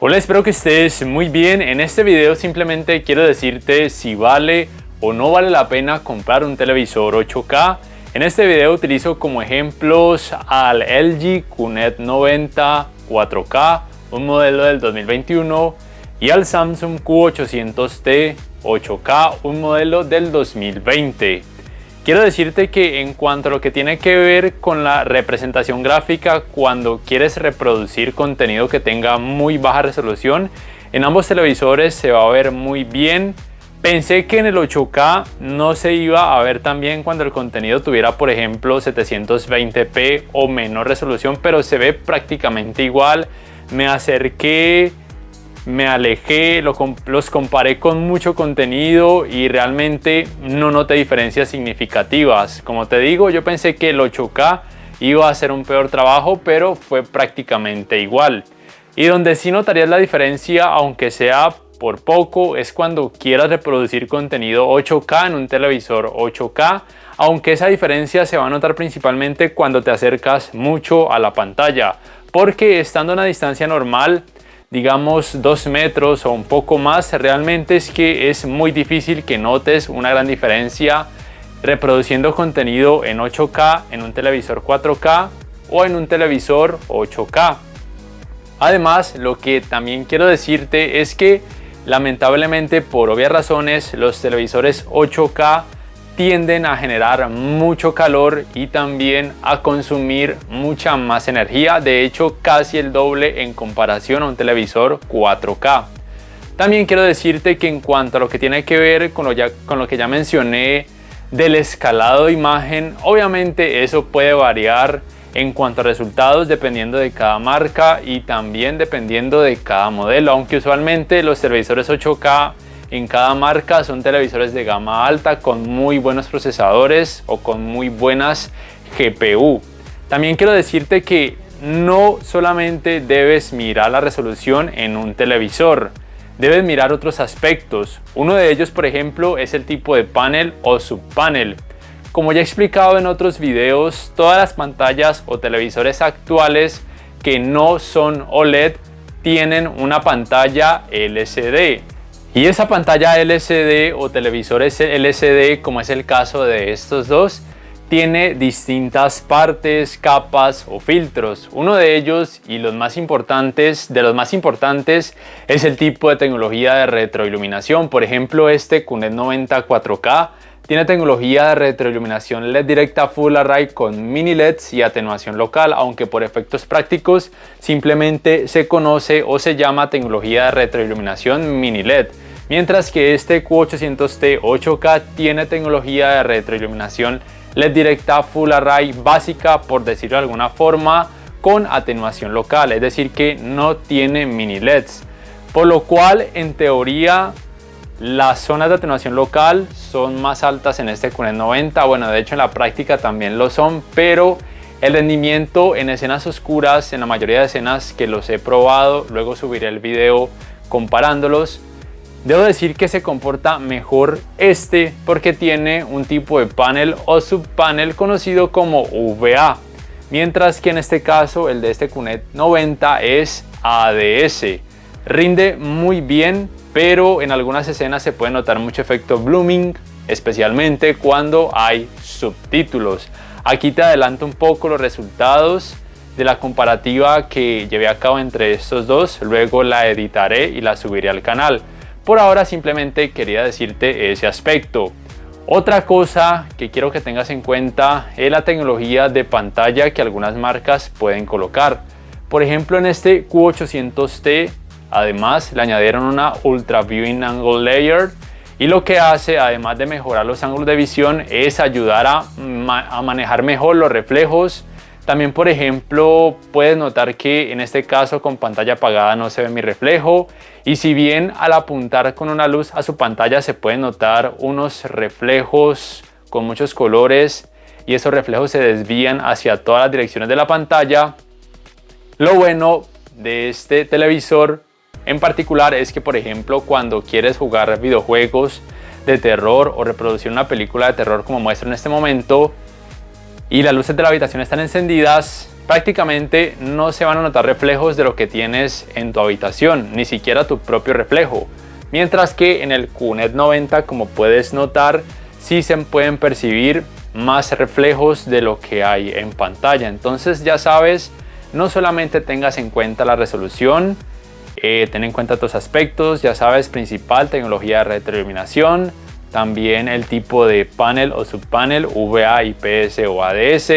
Hola, espero que estés muy bien. En este video simplemente quiero decirte si vale o no vale la pena comprar un televisor 8K. En este video utilizo como ejemplos al LG QNED 90 4K, un modelo del 2021, y al Samsung Q800T 8K, un modelo del 2020. Quiero decirte que en cuanto a lo que tiene que ver con la representación gráfica, cuando quieres reproducir contenido que tenga muy baja resolución, en ambos televisores se va a ver muy bien. Pensé que en el 8K no se iba a ver tan bien cuando el contenido tuviera, por ejemplo, 720p o menor resolución, pero se ve prácticamente igual. Me acerqué, me alejé, los comparé con mucho contenido y realmente no noté diferencias significativas. Como te digo, yo pensé que el 8K iba a hacer un peor trabajo, pero fue prácticamente igual. Y donde sí notarías la diferencia, aunque sea por poco, es cuando quieras reproducir contenido 8K en un televisor 8K, aunque esa diferencia se va a notar principalmente cuando te acercas mucho a la pantalla, porque estando a una distancia normal, digamos 2 metros o un poco más, realmente es que es muy difícil que notes una gran diferencia reproduciendo contenido en 8K en un televisor 4K o en un televisor 8K. Además, lo que también quiero decirte es que lamentablemente, por obvias razones, los televisores 8K tienden a generar mucho calor y también a consumir mucha más energía, de hecho casi el doble en comparación a un televisor 4K. También quiero decirte que en cuanto a lo que tiene que ver con lo que ya mencioné del escalado de imagen, obviamente eso puede variar en cuanto a resultados dependiendo de cada marca y también dependiendo de cada modelo, aunque usualmente los televisores 8K en cada marca son televisores de gama alta con muy buenos procesadores o con muy buenas GPU. También quiero decirte que no solamente debes mirar la resolución en un televisor, debes mirar otros aspectos. Uno de ellos, por ejemplo, es el tipo de panel o subpanel. Como ya he explicado en otros videos, todas las pantallas o televisores actuales que no son OLED tienen una pantalla LCD. Y esa pantalla LCD o televisores LCD, como es el caso de estos dos, tiene distintas partes, capas o filtros. Uno de ellos y los más importantes es el tipo de tecnología de retroiluminación. Por ejemplo, este QNED 90 4K tiene tecnología de retroiluminación LED directa Full Array con mini LEDs y atenuación local, aunque por efectos prácticos simplemente se conoce o se llama tecnología de retroiluminación mini LED. Mientras que este Q800T 8K tiene tecnología de retroiluminación LED directa Full Array básica, por decirlo de alguna forma, con atenuación local, es decir que no tiene mini LEDs. Por lo cual, en teoría, las zonas de atenuación local son más altas en este QNED 90, bueno, de hecho en la práctica también lo son, pero el rendimiento en escenas oscuras, en la mayoría de escenas que los he probado, luego subiré el video comparándolos, debo decir que se comporta mejor porque tiene un tipo de panel o subpanel conocido como VA, mientras que en este caso el de este QNED 90 es ADS. Rinde muy bien, pero en algunas escenas se puede notar mucho efecto blooming, especialmente cuando hay subtítulos. Aquí te adelanto un poco los resultados de la comparativa que llevé a cabo entre estos dos, luego la editaré y la subiré al canal. Por ahora simplemente quería decirte ese aspecto. Otra cosa que quiero que tengas en cuenta es la tecnología de pantalla que algunas marcas pueden colocar. Por ejemplo, en este Q800T además le añadieron una Ultra Viewing Angle Layer, y lo que hace, además de mejorar los ángulos de visión, es ayudar a manejar mejor los reflejos. También, por ejemplo, puedes notar que en este caso con pantalla apagada no se ve mi reflejo, y si bien al apuntar con una luz a su pantalla se pueden notar unos reflejos con muchos colores y esos reflejos se desvían hacia todas las direcciones de la pantalla, lo bueno de este televisor en particular es que, por ejemplo, cuando quieres jugar videojuegos de terror o reproducir una película de terror como muestro en este momento, y las luces de la habitación están encendidas, prácticamente no se van a notar reflejos de lo que tienes en tu habitación, ni siquiera tu propio reflejo. Mientras que en el QNET 90, como puedes notar, sí se pueden percibir más reflejos de lo que hay en pantalla. Entonces ya sabes, no solamente tengas en cuenta la resolución, ten en cuenta otros aspectos, ya sabes, principal tecnología de retroiluminación, también el tipo de panel o subpanel, VA, IPS o ADS.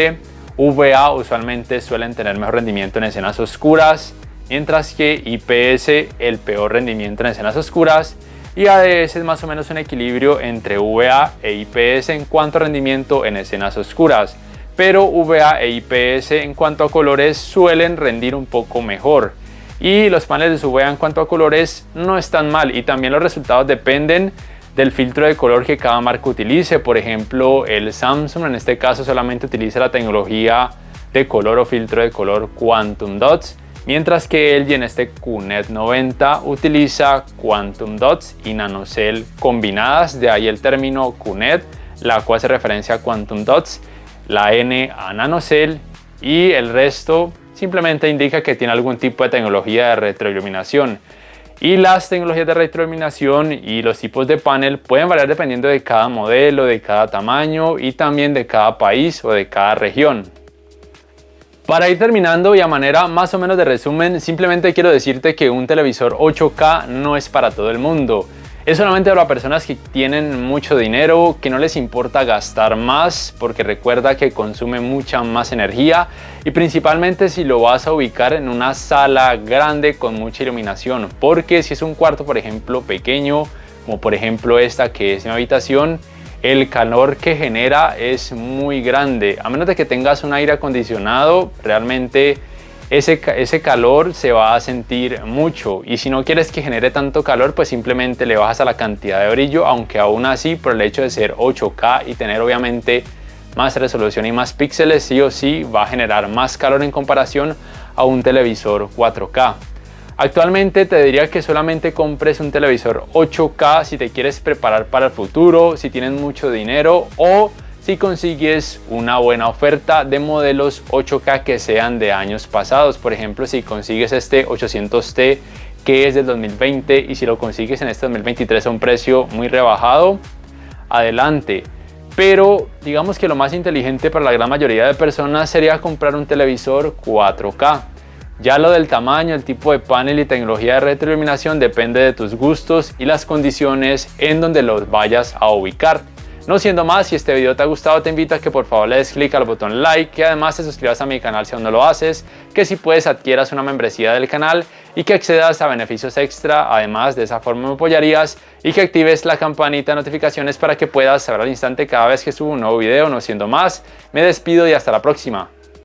VA usualmente suelen tener mejor rendimiento en escenas oscuras, mientras que IPS el peor rendimiento en escenas oscuras, y ADS es más o menos un equilibrio entre VA e IPS en cuanto a rendimiento en escenas oscuras, pero VA e IPS en cuanto a colores suelen rendir un poco mejor, y los paneles de VA en cuanto a colores no están mal, y también los resultados dependen del filtro de color que cada marca utilice. Por ejemplo, el Samsung en este caso solamente utiliza la tecnología de color o filtro de color Quantum Dots, mientras que LG en este QNET 90 utiliza Quantum Dots y NanoCell combinadas, de ahí el término QNET, la cual hace referencia a Quantum Dots, la N a NanoCell, y el resto simplemente indica que tiene algún tipo de tecnología de retroiluminación. Y las tecnologías de retroiluminación y los tipos de panel pueden variar dependiendo de cada modelo, de cada tamaño y también de cada país o de cada región. Para ir terminando y a manera más o menos de resumen, simplemente quiero decirte que un televisor 8K no es para todo el mundo. Es solamente para personas que tienen mucho dinero, que no les importa gastar más, porque recuerda que consume mucha más energía, y principalmente si lo vas a ubicar en una sala grande con mucha iluminación, porque si es un cuarto, por ejemplo, pequeño, como por ejemplo esta que es mi habitación, el calor que genera es muy grande. A menos de que tengas un aire acondicionado, realmente ese calor se va a sentir mucho, y si no quieres que genere tanto calor, pues simplemente le bajas a la cantidad de brillo, aunque aún así, por el hecho de ser 8K y tener obviamente más resolución y más píxeles, sí o sí va a generar más calor en comparación a un televisor 4K. Actualmente te diría que solamente compres un televisor 8K si te quieres preparar para el futuro, si tienes mucho dinero o si consigues una buena oferta de modelos 8K que sean de años pasados. Por ejemplo, si consigues este 800T que es del 2020 y si lo consigues en este 2023 a un precio muy rebajado, adelante. Pero digamos que lo más inteligente para la gran mayoría de personas sería comprar un televisor 4K. Ya lo del tamaño, el tipo de panel y tecnología de retroiluminación depende de tus gustos y las condiciones en donde los vayas a ubicar. No siendo más, si este video te ha gustado, te invito a que por favor le des clic al botón like, que además te suscribas a mi canal si aún no lo haces, que si puedes adquieras una membresía del canal y que accedas a beneficios extra. Además, de esa forma me apoyarías, y que actives la campanita de notificaciones para que puedas saber al instante cada vez que subo un nuevo video. No siendo más, me despido y hasta la próxima.